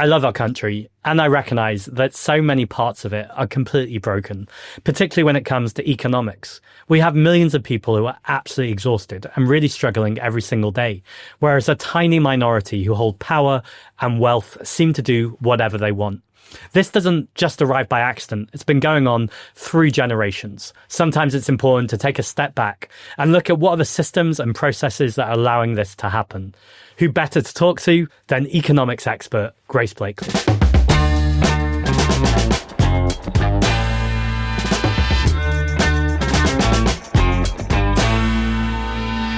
I love our country, and I recognise that so many parts of it are completely broken, particularly when it comes to economics. We have millions of people who are absolutely exhausted and really struggling every single day, whereas a tiny minority who hold power and wealth seem to do whatever they want. This doesn't just arrive by accident. It's been going on through generations. Sometimes it's important to take a step back and look at what are the systems and processes that are allowing this to happen. Who better to talk to than economics expert Grace Blakeley?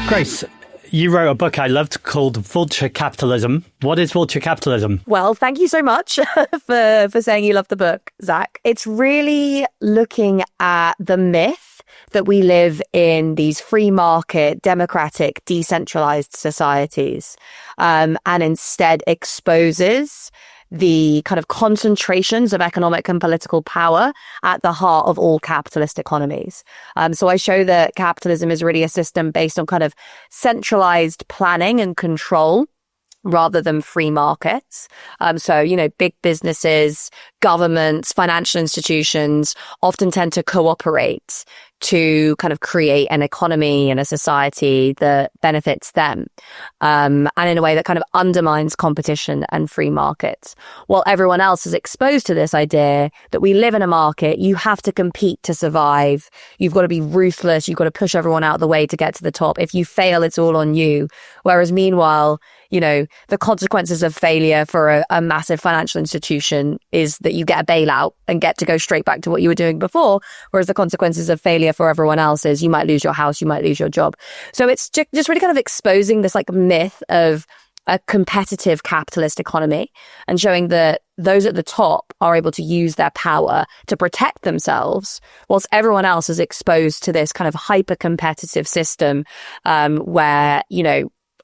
Grace, you wrote a book I loved called Vulture Capitalism. What is vulture capitalism? Well, thank you so much for saying you love the book, Zach. It's really looking at the myth that we live in these free market, democratic, decentralized societies, and instead exposes the kind of concentrations of economic and political power at the heart of all capitalist economies. So I show that capitalism is really a system based on kind of centralized planning and control rather than free markets. So, big businesses, governments, financial institutions often tend to cooperate to kind of create an economy and a society that benefits them, and in a way that kind of undermines competition and free markets. While everyone else is exposed to this idea that we live in a market, you have to compete to survive. You've got to be ruthless. You've got to push everyone out of the way to get to the top. If you fail, it's all on you. Whereas meanwhile, the consequences of failure for a massive financial institution is that you get a bailout and get to go straight back to what you were doing before. Whereas the consequences of failure for everyone else is you might lose your house, you might lose your job. So it's just really kind of exposing this myth of a competitive capitalist economy and showing that those at the top are able to use their power to protect themselves whilst everyone else is exposed to this kind of hyper competitive system, where,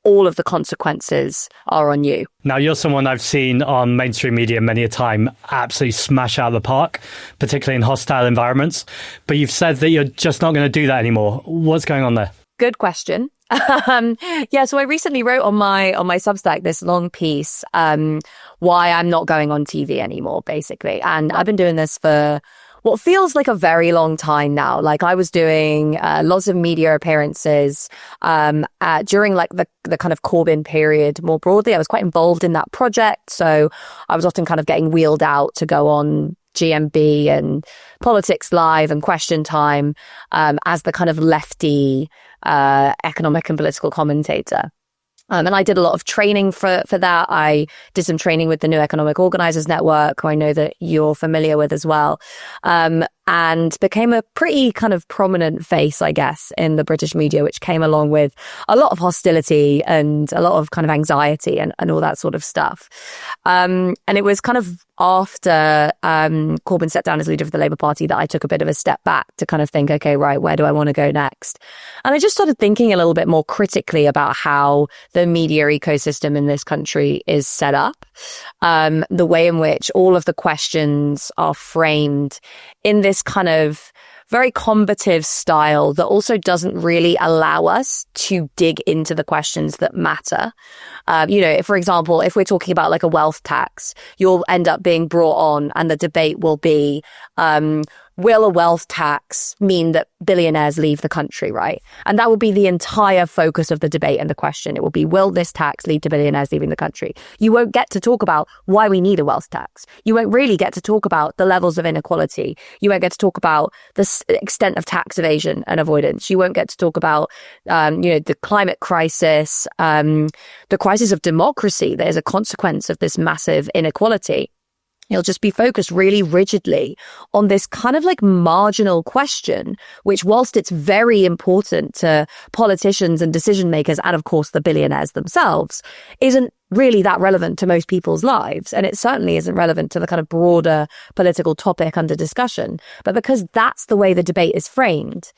all of the consequences are on you. Now, you're someone I've seen on mainstream media many a time absolutely smash out of the park, particularly in hostile environments. But you've said that you're just not going to do that anymore. What's going on there? Good question. So I recently wrote on my Substack this long piece, why I'm not going on TV anymore, basically. And I've been doing this for what feels like a very long time now. Like I was doing lots of media appearances during the kind of Corbyn period more broadly. I was quite involved in that project. So I was often kind of getting wheeled out to go on GMB and Politics Live and Question Time as the kind of lefty economic and political commentator. And I did a lot of training for that. I did some training with the New Economic Organisers Network, who I know that you're familiar with as well, and became a pretty kind of prominent face, I guess, in the British media, which came along with a lot of hostility and a lot of kind of anxiety and all that sort of stuff. And it was kind of after Corbyn stepped down as leader of the Labour Party that I took a bit of a step back to kind of think, okay, right, where do I want to go next? And I just started thinking a little bit more critically about how the media ecosystem in this country is set up, the way in which all of the questions are framed in this kind of very combative style that also doesn't really allow us to dig into the questions that matter. If, for example, if we're talking about like a wealth tax, you'll end up being brought on and the debate will be, will a wealth tax mean that billionaires leave the country, right? And that will be the entire focus of the debate and the question. It will be, will this tax lead to billionaires leaving the country? You won't get to talk about why we need a wealth tax. You won't really get to talk about the levels of inequality. You won't get to talk about the extent of tax evasion and avoidance. You won't get to talk about, the climate crisis, the crisis of democracy that is a consequence of this massive inequality. You'll just be focused really rigidly on this kind of like marginal question, which whilst it's very important to politicians and decision makers, and of course the billionaires themselves, isn't really that relevant to most people's lives. And it certainly isn't relevant to the kind of broader political topic under discussion. But because that's the way the debate is framed,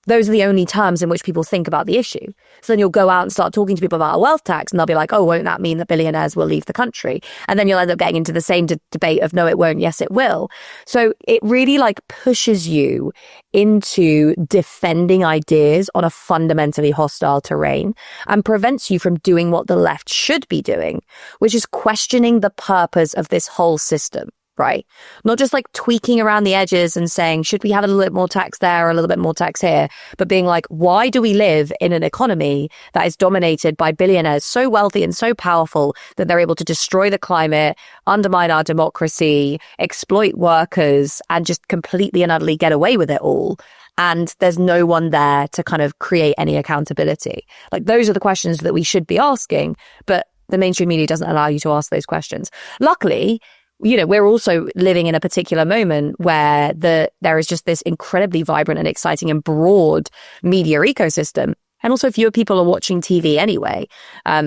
those are the only terms in which people think about the issue. So then you'll go out and start talking to people about a wealth tax and they'll be like, oh, won't that mean that billionaires will leave the country? And then you'll end up getting into the same debate of no, it won't. Yes, it will. So it really like pushes you into defending ideas on a fundamentally hostile terrain and prevents you from doing what the left should be doing, which is questioning the purpose of this whole system. Right? Not just like tweaking around the edges and saying, should we have a little bit more tax there or a little bit more tax here? But being like, why do we live in an economy that is dominated by billionaires so wealthy and so powerful that they're able to destroy the climate, undermine our democracy, exploit workers, and just completely and utterly get away with it all? And there's no one there to kind of create any accountability. Like, those are the questions that we should be asking, but the mainstream media doesn't allow you to ask those questions. Luckily, you know, we're also living in a particular moment where there is just this incredibly vibrant and exciting and broad media ecosystem. And also fewer people are watching TV anyway.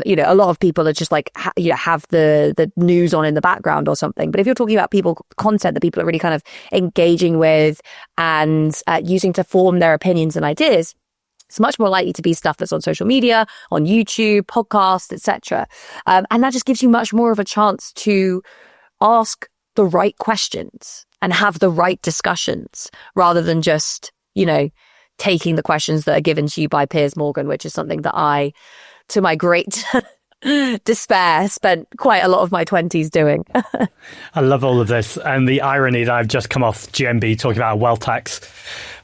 You know, a lot of people are just like, have the news on in the background or something. But if you're talking about content that people are really kind of engaging with and using to form their opinions and ideas, it's much more likely to be stuff that's on social media, on YouTube, podcasts, etc. And that just gives you much more of a chance to ask the right questions and have the right discussions rather than just, you know, taking the questions that are given to you by Piers Morgan, which is something that I, to my great despair, spent quite a lot of my 20s doing. I love all of this. And the irony that I've just come off GMB talking about a wealth tax,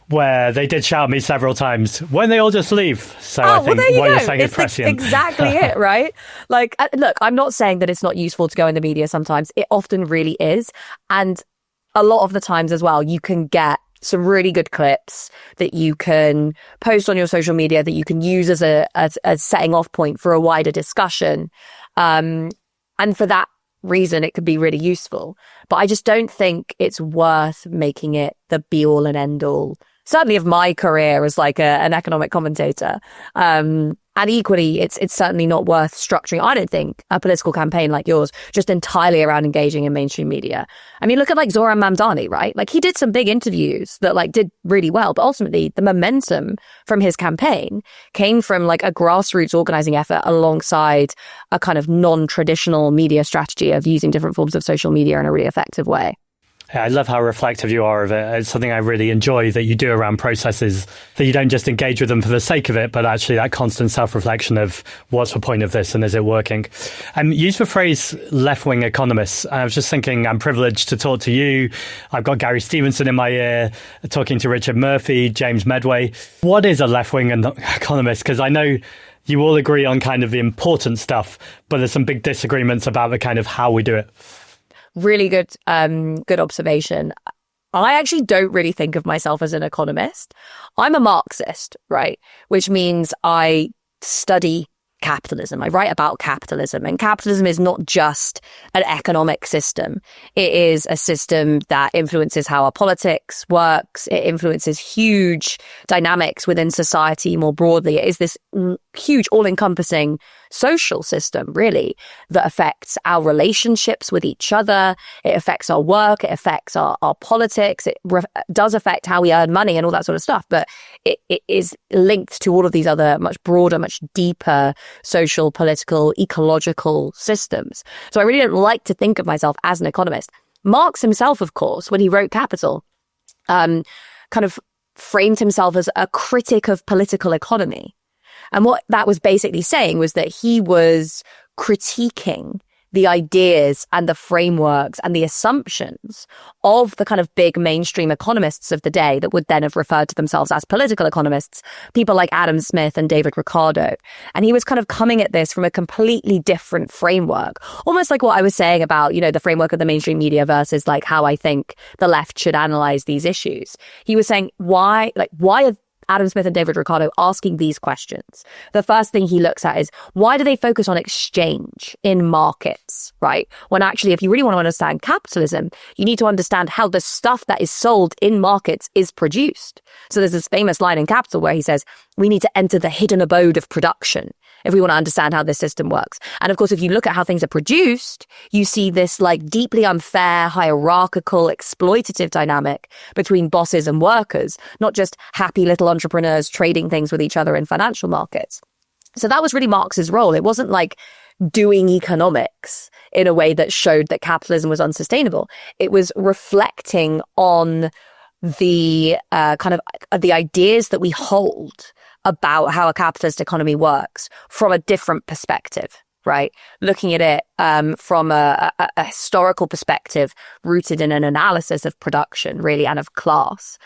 where they did shout at me several times, when they all just leave. So I think what you're saying is prescient. Exactly it, right? Like, look, I'm not saying that it's not useful to go in the media sometimes. It often really is. And a lot of the times as well, you can get some really good clips that you can post on your social media that you can use as a setting off point for a wider discussion. And for that reason, it could be really useful. But I just don't think it's worth making it the be all and end all, certainly of my career as like an economic commentator. And equally, it's certainly not worth structuring, I don't think, a political campaign like yours just entirely around engaging in mainstream media. I mean, look at like Zoran Mamdani, right? Like, he did some big interviews that like did really well, but ultimately the momentum from his campaign came from like a grassroots organizing effort alongside a kind of non-traditional media strategy of using different forms of social media in a really effective way. Yeah, I love how reflective you are of it. It's something I really enjoy that you do around processes, that you don't just engage with them for the sake of it, but actually that constant self-reflection of what's the point of this and is it working? You use the phrase left-wing economists. I was just thinking, I'm privileged to talk to you. I've got Gary Stevenson in my ear, talking to Richard Murphy, James Medway. What is a left-wing economist? Because I know you all agree on kind of the important stuff, but there's some big disagreements about the kind of how we do it. Really good observation. I actually don't really think of myself as an economist. I'm a Marxist, right? Which means I study capitalism. I write about capitalism, and capitalism is not just an economic system. It is a system that influences how our politics works. It influences huge dynamics within society more broadly. It is this huge, all-encompassing social system, really, that affects our relationships with each other. It affects our work. It affects our politics. It does affect how we earn money and all that sort of stuff. But it is linked to all of these other much broader, much deeper social, political, ecological systems. So I really don't like to think of myself as an economist. Marx himself, of course, when he wrote Capital, kind of framed himself as a critic of political economy. And what that was basically saying was that he was critiquing the ideas and the frameworks and the assumptions of the kind of big mainstream economists of the day that would then have referred to themselves as political economists, people like Adam Smith and David Ricardo. And he was kind of coming at this from a completely different framework, almost like what I was saying about, you know, the framework of the mainstream media versus like how I think the left should analyze these issues. He was saying, why are Adam Smith and David Ricardo asking these questions? The first thing he looks at is, why do they focus on exchange in markets, right? When actually, if you really want to understand capitalism, you need to understand how the stuff that is sold in markets is produced. So there's this famous line in Capital where he says, we need to enter the hidden abode of production if we want to understand how this system works. And of course, if you look at how things are produced, you see this like deeply unfair, hierarchical, exploitative dynamic between bosses and workers, not just happy little entrepreneurs trading things with each other in financial markets. So that was really Marx's role. It wasn't like doing economics in a way that showed that capitalism was unsustainable. It was reflecting on the kind of the ideas that we hold about how a capitalist economy works from a different perspective, right? Looking at it from a historical perspective rooted in an analysis of production, really, and of class.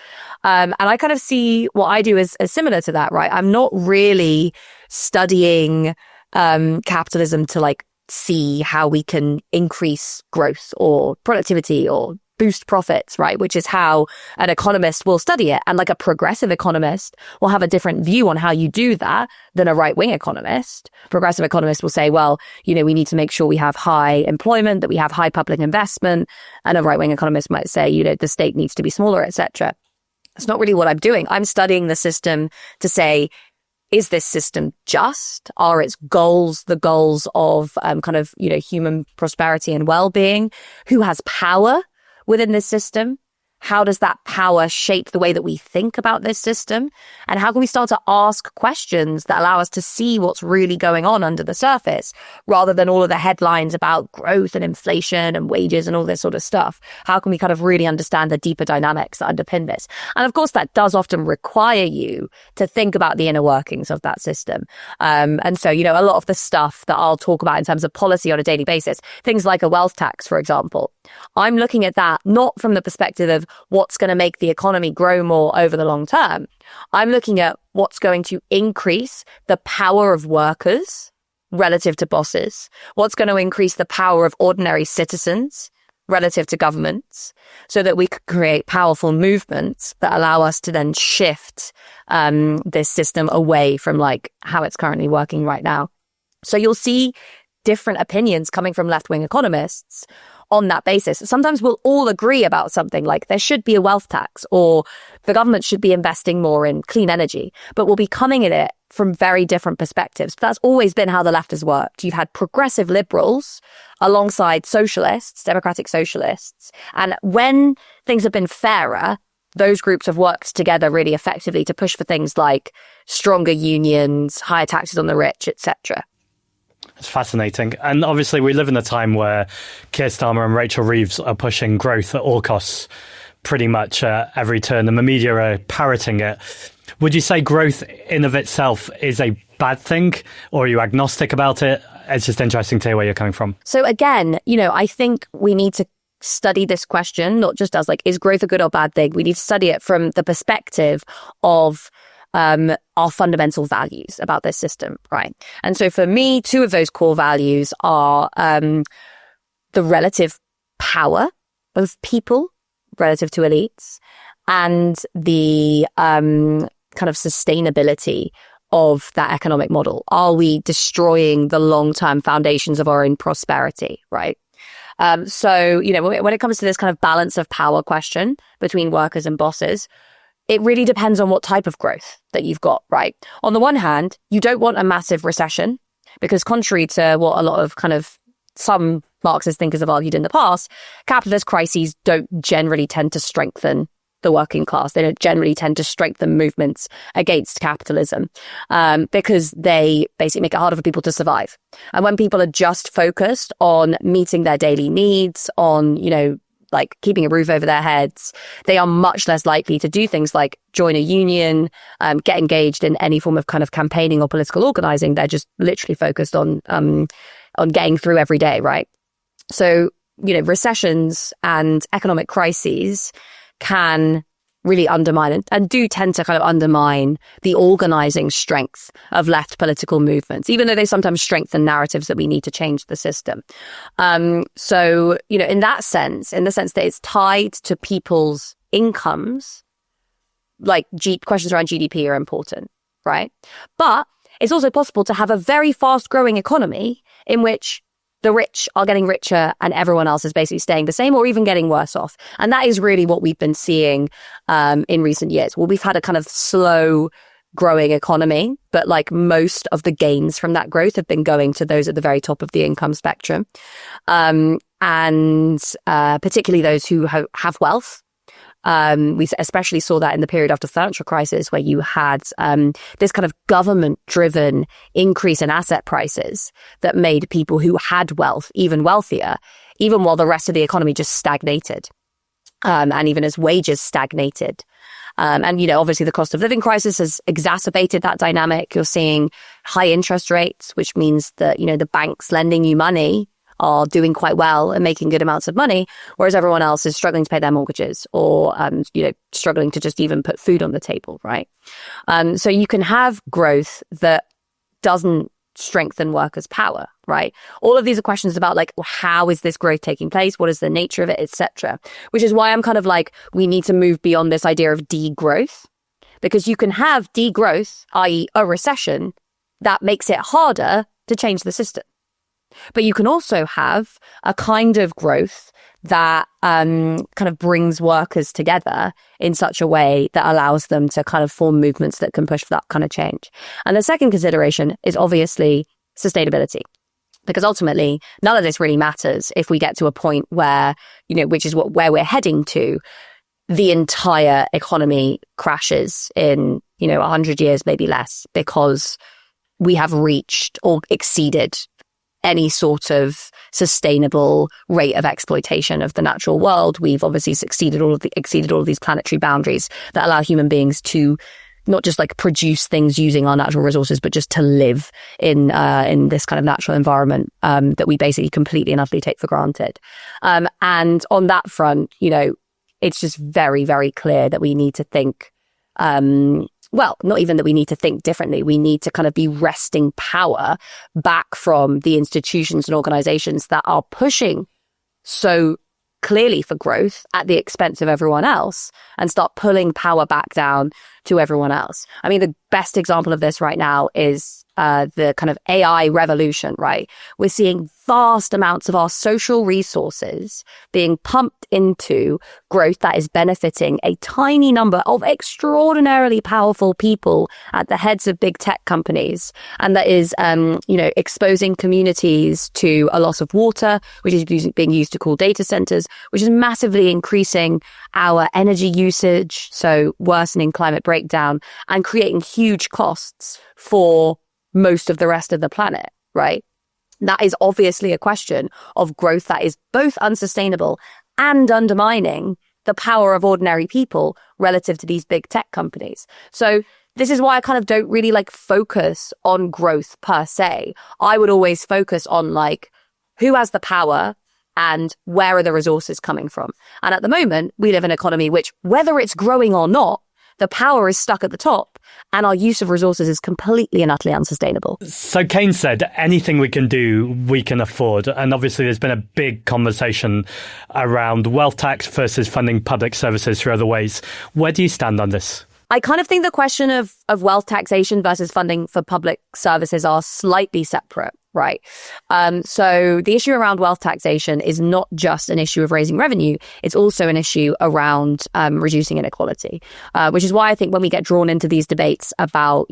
And I kind of see what I do as similar to that, right? I'm not really studying capitalism to like see how we can increase growth or productivity or boost profits, right? Which is how an economist will study it. And like a progressive economist will have a different view on how you do that than a right-wing economist. Progressive economists will say, well, you know, we need to make sure we have high employment, that we have high public investment. And a right-wing economist might say, you know, the state needs to be smaller, etc. It's not really what I'm doing. I'm studying the system to say, is this system just? Are its goals the goals of kind of, you know, human prosperity and well-being? Who has power within this system? How does that power shape the way that we think about this system? And how can we start to ask questions that allow us to see what's really going on under the surface, rather than all of the headlines about growth and inflation and wages and all this sort of stuff? How can we kind of really understand the deeper dynamics that underpin this? And of course, that does often require you to think about the inner workings of that system. And so, you know, a lot of the stuff that I'll talk about in terms of policy on a daily basis, things like a wealth tax, for example, I'm looking at that not from the perspective of what's going to make the economy grow more over the long term. I'm looking at what's going to increase the power of workers relative to bosses, what's going to increase the power of ordinary citizens relative to governments, so that we could create powerful movements that allow us to then shift this system away from like how it's currently working right now. So you'll see different opinions coming from left-wing economists on that basis. Sometimes we'll all agree about something like there should be a wealth tax or the government should be investing more in clean energy, but we'll be coming at it from very different perspectives. That's always been how the left has worked. You've had progressive liberals alongside socialists, democratic socialists. And when things have been fairer, those groups have worked together really effectively to push for things like stronger unions, higher taxes on the rich, etc. It's fascinating. And obviously we live in a time where Keir Starmer and Rachel Reeves are pushing growth at all costs pretty much every turn, and the media are parroting it. Would you say growth in of itself is a bad thing, or are you agnostic about it? It's just interesting to hear where you're coming from. So again, you know, I think we need to study this question, not just as like, is growth a good or bad thing? We need to study it from the perspective of our fundamental values about this system, right? And so for me, two of those core values are the relative power of people relative to elites, and the kind of sustainability of that economic model. Are we destroying the long-term foundations of our own prosperity, right? So, you know, when it comes to this kind of balance of power question between workers and bosses, it really depends on what type of growth that you've got, right? On the one hand, you don't want a massive recession, because contrary to what a lot of kind of some Marxist thinkers have argued in the past, capitalist crises don't generally tend to strengthen the working class. They don't generally tend to strengthen movements against capitalism, because they basically make it harder for people to survive. And when people are just focused on meeting their daily needs, on, you know, like keeping a roof over their heads, they are much less likely to do things like join a union, get engaged in any form of kind of campaigning or political organizing. They're just literally focused on getting through every day, right? So, you know, recessions and economic crises can really undermine and do tend to kind of undermine the organizing strength of left political movements, even though they sometimes strengthen narratives that we need to change the system. So, you know, in that sense, in the sense that it's tied to people's incomes, like questions around GDP are important, right? But it's also possible to have a very fast growing economy in which the rich are getting richer and everyone else is basically staying the same or even getting worse off. And that is really what we've been seeing in recent years. Well, we've had a kind of slow growing economy, but like most of the gains from that growth have been going to those at the very top of the income spectrum. And particularly those who have wealth. We especially saw that in the period after the financial crisis, where you had this kind of government-driven increase in asset prices that made people who had wealth even wealthier, even while the rest of the economy just stagnated, and even as wages stagnated. And, obviously the cost of living crisis has exacerbated that dynamic. You're seeing high interest rates, which means that, the banks lending you money are doing quite well and making good amounts of money, whereas everyone else is struggling to pay their mortgages or, struggling to just even put food on the table, right? So you can have growth that doesn't strengthen workers' power, right? All of these are questions about how is this growth taking place? What is the nature of it, etc. Which is why I'm kind of we need to move beyond this idea of degrowth, because you can have degrowth, i.e. a recession, that makes it harder to change the system. But you can also have a kind of growth that kind of brings workers together in such a way that allows them to kind of form movements that can push for that kind of change. And the second consideration is obviously sustainability, because ultimately none of this really matters if we get to a point where, which is where we're heading to, the entire economy crashes in, 100 years, maybe less, because we have reached or exceeded any sort of sustainable rate of exploitation of the natural world. We've obviously exceeded all of these planetary boundaries that allow human beings to not just produce things using our natural resources, but just to live in this kind of natural environment that we basically completely and utterly take for granted. And on that front, it's just very, very clear that we need to think. Well, not even that we need to think differently. We need to kind of be wresting power back from the institutions and organizations that are pushing so clearly for growth at the expense of everyone else, and start pulling power back down to everyone else. I mean, the best example of this right now is the kind of AI revolution, right? We're seeing vast amounts of our social resources being pumped into growth that is benefiting a tiny number of extraordinarily powerful people at the heads of big tech companies. And that is, exposing communities to a loss of water, which is being used to cool data centers, which is massively increasing our energy usage, so worsening climate breakdown, and creating huge costs for most of the rest of the planet, right? That is obviously a question of growth that is both unsustainable and undermining the power of ordinary people relative to these big tech companies. So this is why I kind of don't really focus on growth per se. I would always focus on who has the power and where are the resources coming from. And at the moment, we live in an economy which, whether it's growing or not, the power is stuck at the top and our use of resources is completely and utterly unsustainable. So Keynes said anything we can do, we can afford. And obviously there's been a big conversation around wealth tax versus funding public services through other ways. Where do you stand on this? I kind of think the question of wealth taxation versus funding for public services are slightly separate, right? So the issue around wealth taxation is not just an issue of raising revenue, it's also an issue around reducing inequality, which is why I think when we get drawn into these debates about,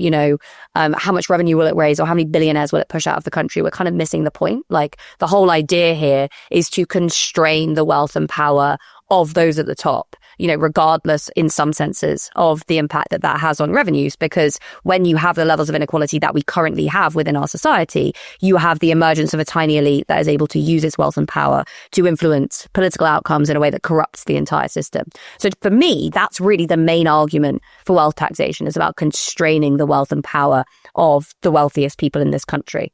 how much revenue will it raise or how many billionaires will it push out of the country, we're kind of missing the point. The whole idea here is to constrain the wealth and power of those at the top, regardless in some senses of the impact that has on revenues. Because when you have the levels of inequality that we currently have within our society, you have the emergence of a tiny elite that is able to use its wealth and power to influence political outcomes in a way that corrupts the entire system. So for me, that's really the main argument for wealth taxation, is about constraining the wealth and power of the wealthiest people in this country.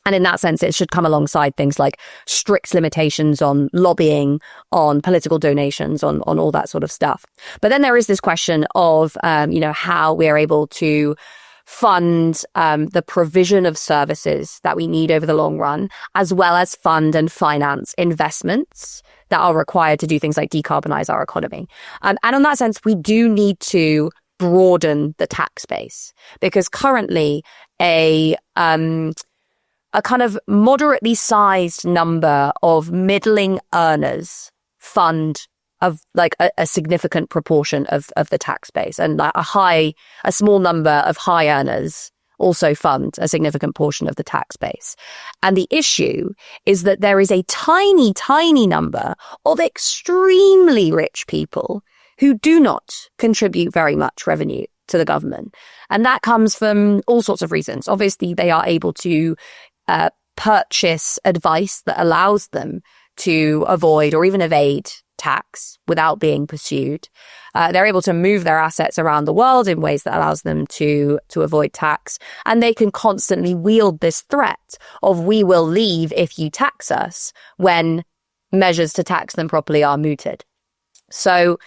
And in that sense, it should come alongside things like strict limitations on lobbying, on political donations, on all that sort of stuff. But then there is this question of, how we are able to fund the provision of services that we need over the long run, as well as fund and finance investments that are required to do things like decarbonize our economy. And in that sense, we do need to broaden the tax base, because currently a kind of moderately sized number of middling earners fund a significant proportion of the tax base, and a small number of high earners also fund a significant portion of the tax base. And the issue is that there is a tiny, tiny number of extremely rich people who do not contribute very much revenue to the government. And that comes from all sorts of reasons. Obviously, they are able to purchase advice that allows them to avoid or even evade tax without being pursued. They're able to move their assets around the world in ways that allows them to avoid tax. And they can constantly wield this threat of we will leave if you tax us when measures to tax them properly are mooted. So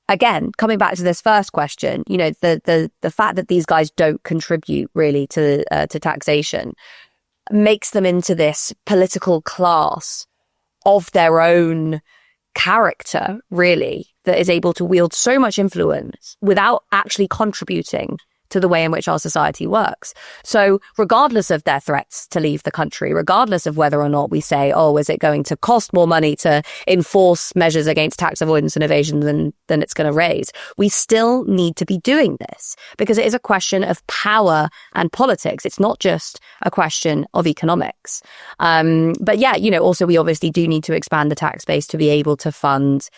again, coming back to this first question, you know, the fact that these guys don't contribute really to taxation makes them into this political class of their own character, really, that is able to wield so much influence without actually contributing to the way in which our society works. So regardless of their threats to leave the country, regardless of whether or not we say, oh, is it going to cost more money to enforce measures against tax avoidance and evasion than it's going to raise, we still need to be doing this because it is a question of power and politics. It's not just a question of economics. But yeah, you know, also we obviously do need to expand the tax base to be able to fund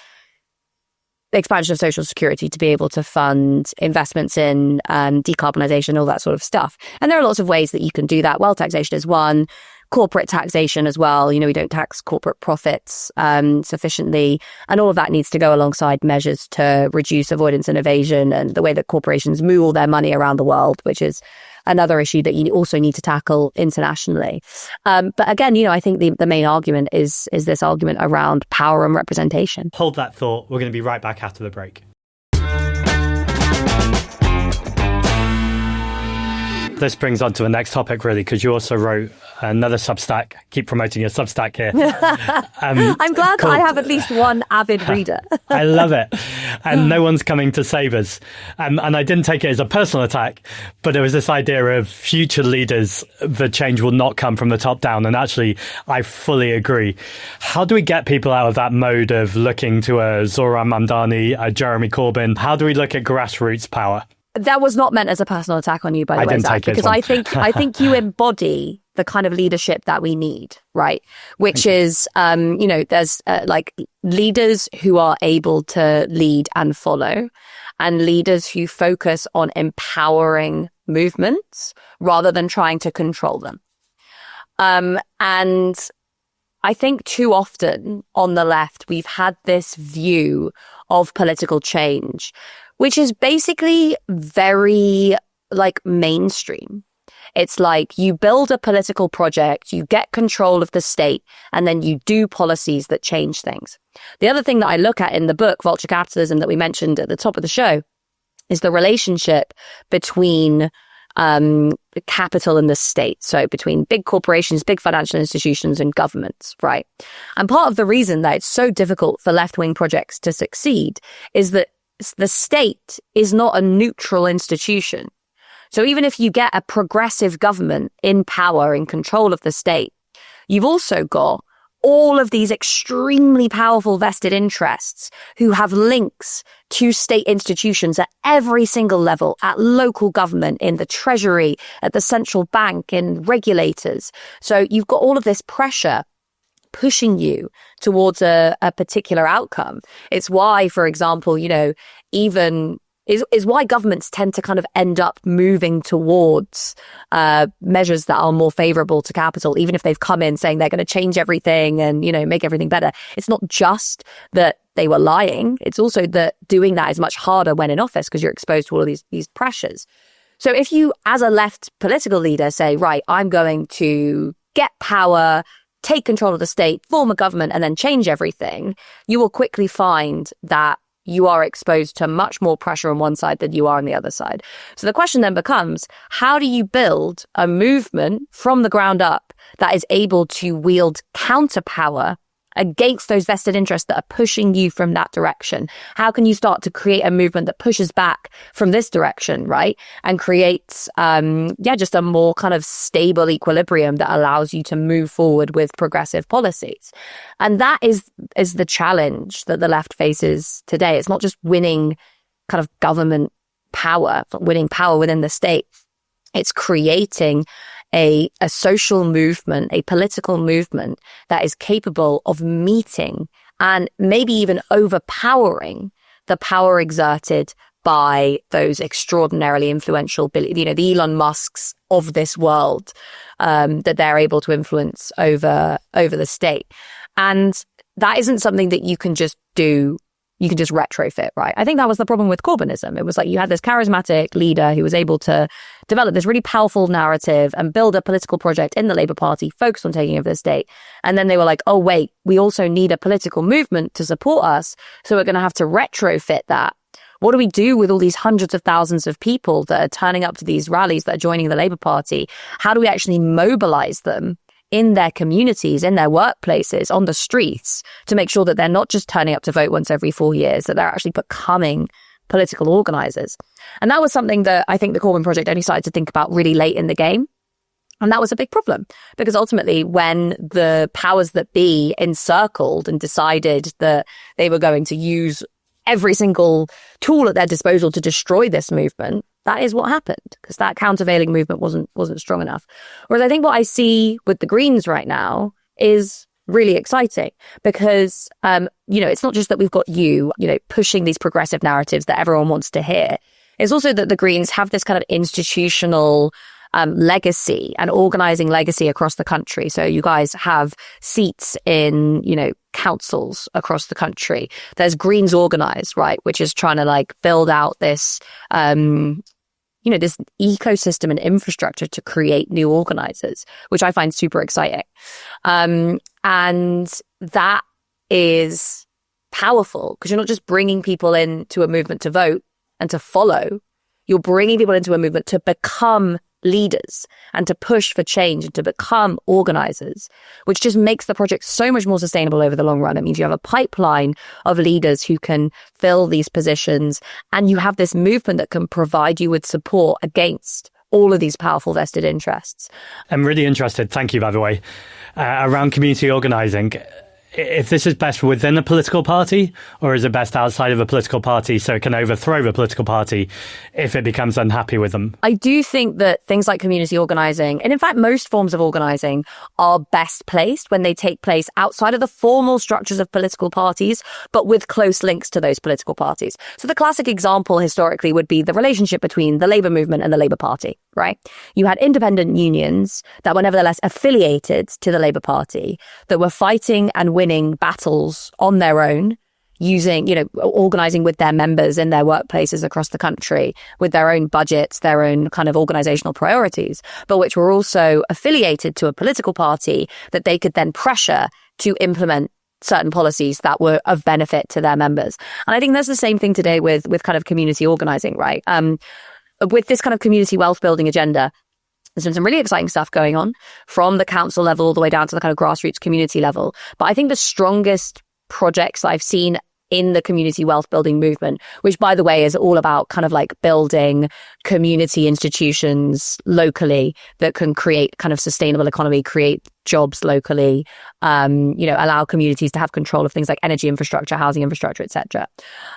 the expansion of social security, to be able to fund investments in decarbonisation, all that sort of stuff. And there are lots of ways that you can do that. Wealth taxation is one, corporate taxation as well. You know, we don't tax corporate profits sufficiently. And all of that needs to go alongside measures to reduce avoidance and evasion and the way that corporations move all their money around the world, which is another issue that you also need to tackle internationally. But again, you know, I think the main argument is this argument around power and representation. Hold that thought. We're going to be right back after the break. This brings on to the next topic, really, because you also wrote another Substack. Keep promoting your Substack here. I'm glad that I have at least one avid reader. I love it. And no one's coming to save us. And I didn't take it as a personal attack, but there was this idea of future leaders, the change will not come from the top down. And actually, I fully agree. How do we get people out of that mode of looking to a Zoran Mamdani, a Jeremy Corbyn? How do we look at grassroots power? That was not meant as a personal attack on you, by the way, Zach, because I think you embody the kind of leadership that we need, right? Which is, you know, there's like leaders who are able to lead and follow, and leaders who focus on empowering movements rather than trying to control them. And I think too often on the left, we've had this view of political change, which is basically very like mainstream. It's like you build a political project, you get control of the state, and then you do policies that change things. The other thing that I look at in the book, Vulture Capitalism, that we mentioned at the top of the show, is the relationship between the capital and the state. So between big corporations, big financial institutions, and governments, right? And part of the reason that it's so difficult for left-wing projects to succeed is that the state is not a neutral institution. So even if you get a progressive government in power, in control of the state, you've also got all of these extremely powerful vested interests who have links to state institutions at every single level, at local government, in the treasury, at the central bank, in regulators. So you've got all of this pressure pushing you towards a particular outcome. It's why, for example, you know, even is why governments tend to kind of end up moving towards measures that are more favorable to capital, even if they've come in saying they're going to change everything and, you know, make everything better. It's not just that they were lying. It's also that doing that is much harder when in office because you're exposed to all of these pressures. So if you, as a left political leader, say, right, I'm going to get power, take control of the state, form a government, and then change everything, you will quickly find that you are exposed to much more pressure on one side than you are on the other side. So the question then becomes, how do you build a movement from the ground up that is able to wield counterpower against those vested interests that are pushing you from that direction? How can you start to create a movement that pushes back from this direction, right? And creates, just a more kind of stable equilibrium that allows you to move forward with progressive policies. And that is the challenge that the left faces today. It's not just winning kind of government power, winning power within the state. It's creating a social movement, a political movement that is capable of meeting and maybe even overpowering the power exerted by those extraordinarily influential, the Elon Musks of this world, that they're able to influence over the state. And that isn't something that you can just do. You can just retrofit, right? I think that was the problem with Corbynism. It was like you had this charismatic leader who was able to develop this really powerful narrative and build a political project in the Labour Party focused on taking over the state. And then they were like, oh, wait, we also need a political movement to support us. So we're going to have to retrofit that. What do we do with all these hundreds of thousands of people that are turning up to these rallies, that are joining the Labour Party? How do we actually mobilize them in their communities, in their workplaces, on the streets, to make sure that they're not just turning up to vote once every 4 years, that they're actually becoming political organizers? And that was something that I think the Corbyn Project only started to think about really late in the game. And that was a big problem, because ultimately when the powers that be encircled and decided that they were going to use every single tool at their disposal to destroy this movement, that is what happened, because that countervailing movement wasn't strong enough. Whereas I think what I see with the Greens right now is really exciting, because, it's not just that we've got pushing these progressive narratives that everyone wants to hear. It's also that the Greens have this kind of institutional legacy and organizing legacy across the country. So you guys have seats in, councils across the country. There's Greens Organize, right, which is trying to build out this, this ecosystem and infrastructure to create new organizers, which I find super exciting. And that is powerful, because you're not just bringing people into a movement to vote and to follow. You're bringing people into a movement to become leaders and to push for change and to become organizers, which just makes the project so much more sustainable over the long run. It means you have a pipeline of leaders who can fill these positions, and you have this movement that can provide you with support against all of these powerful vested interests. I'm really interested, thank you, by the way, around community organizing. If this is best within a political party, or is it best outside of a political party so it can overthrow the political party if it becomes unhappy with them? I do think that things like community organizing, and in fact most forms of organizing, are best placed when they take place outside of the formal structures of political parties, but with close links to those political parties. So the classic example historically would be the relationship between the Labour movement and the Labour Party, right? You had independent unions that were nevertheless affiliated to the Labour Party, that were fighting and winning battles on their own, using, organizing with their members in their workplaces across the country, with their own budgets, their own kind of organizational priorities, but which were also affiliated to a political party that they could then pressure to implement certain policies that were of benefit to their members. And I think that's the same thing today with kind of community organizing, right? With this kind of community wealth building agenda, there's been some really exciting stuff going on from the council level all the way down to the kind of grassroots community level. But I think the strongest projects that I've seen in the community wealth building movement, which by the way is all about kind of building community institutions locally that can create kind of sustainable economy, create jobs locally, allow communities to have control of things like energy infrastructure, housing infrastructure, etc.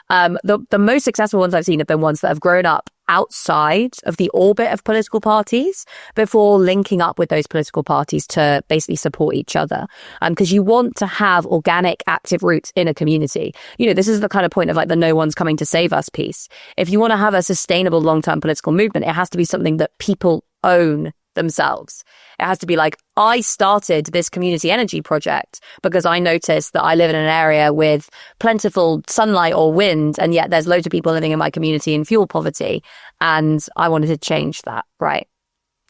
The most successful ones I've seen have been ones that have grown up outside of the orbit of political parties before linking up with those political parties to basically support each other. Because you want to have organic, active roots in a community. This is the kind of point of the no one's coming to save us piece. If you want to have a sustainable long-term political movement, it has to be something that people own themselves. It has to be I started this community energy project because I noticed that I live in an area with plentiful sunlight or wind, and yet there's loads of people living in my community in fuel poverty, and I wanted to change that, right?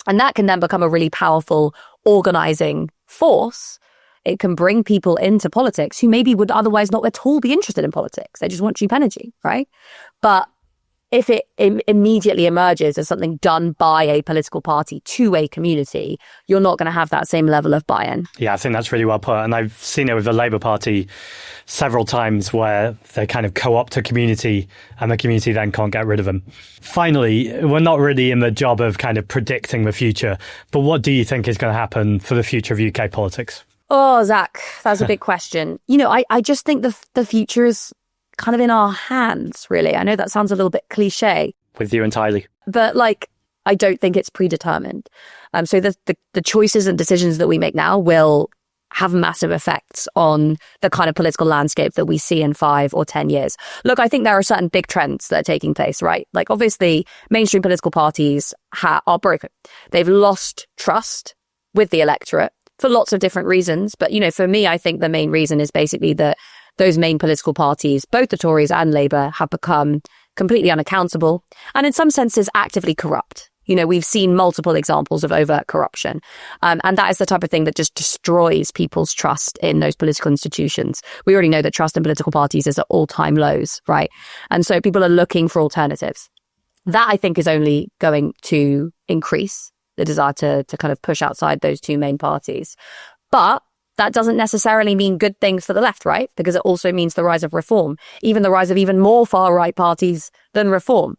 And that can then become a really powerful organizing force. It can bring people into politics who maybe would otherwise not at all be interested in politics. They just want cheap energy, right? But if it immediately emerges as something done by a political party to a community, you're not going to have that same level of buy-in. Yeah, I think that's really well put. And I've seen it with the Labour Party several times where they kind of co-opt a community and the community then can't get rid of them. Finally, we're not really in the job of kind of predicting the future, but what do you think is going to happen for the future of UK politics? Oh, Zach, that's a big question. I just think the future is kind of in our hands, really. I know that sounds a little bit cliche. With you entirely. But I don't think it's predetermined. So the choices and decisions that we make now will have massive effects on the kind of political landscape that we see in 5 or 10 years. Look, I think there are certain big trends that are taking place, right? Like, obviously, mainstream political parties are broken. They've lost trust with the electorate for lots of different reasons. But, you know, for me, I think the main reason is basically that those main political parties, both the Tories and Labour, have become completely unaccountable and in some senses actively corrupt. You know, we've seen multiple examples of overt corruption. And that is the type of thing that just destroys people's trust in those political institutions. We already know that trust in political parties is at all-time lows, right? And so people are looking for alternatives. That, I think, is only going to increase the desire to kind of push outside those two main parties. But that doesn't necessarily mean good things for the left, right? Because it also means the rise of reform, even the rise of even more far-right parties than reform.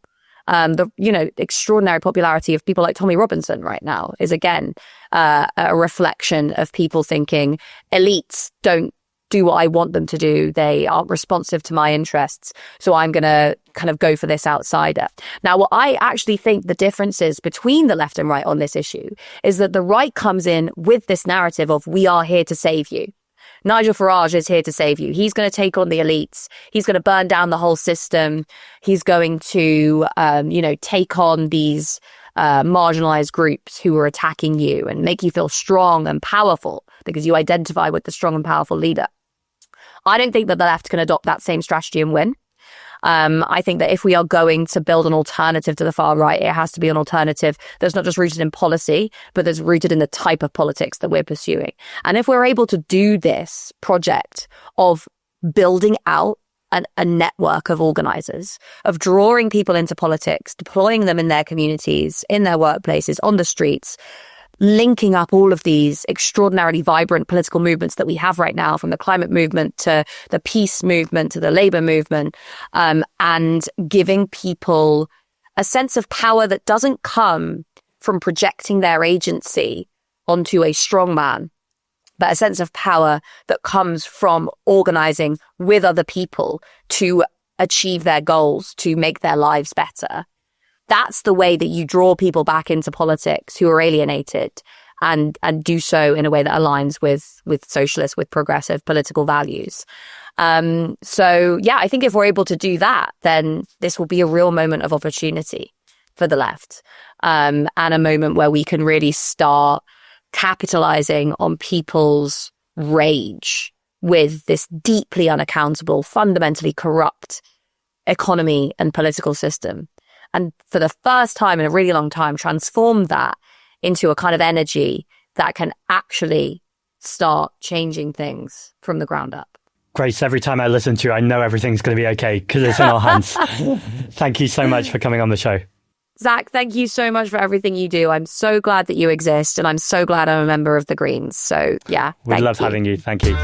The extraordinary popularity of people like Tommy Robinson right now is, again, a reflection of people thinking elites don't do what I want them to do. They aren't responsive to my interests. So I'm going to kind of go for this outsider. Now, what I actually think the difference is between the left and right on this issue is that the right comes in with this narrative of we are here to save you. Nigel Farage is here to save you. He's going to take on the elites. He's going to burn down the whole system. He's going to, take on these marginalized groups who are attacking you and make you feel strong and powerful because you identify with the strong and powerful leader. I don't think that the left can adopt that same strategy and win. I think that if we are going to build an alternative to the far right, it has to be an alternative that's not just rooted in policy, but that's rooted in the type of politics that we're pursuing. And if we're able to do this project of building out a network of organizers, of drawing people into politics, deploying them in their communities, in their workplaces, on the streets, linking up all of these extraordinarily vibrant political movements that we have right now, from the climate movement to the peace movement to the labor movement, and giving people a sense of power that doesn't come from projecting their agency onto a strong man, but a sense of power that comes from organizing with other people to achieve their goals, to make their lives better. That's the way that you draw people back into politics who are alienated and do so in a way that aligns with socialist, with progressive political values. I think if we're able to do that, then this will be a real moment of opportunity for the left, and a moment where we can really start capitalizing on people's rage with this deeply unaccountable, fundamentally corrupt economy and political system. And for the first time in a really long time, transform that into a kind of energy that can actually start changing things from the ground up. Grace, every time I listen to you, I know everything's going to be okay because it's in our hands. Thank you so much for coming on the show. Zack, thank you so much for everything you do. I'm so glad that you exist, and I'm so glad I'm a member of the Greens. So, yeah, we love having you. Thank you.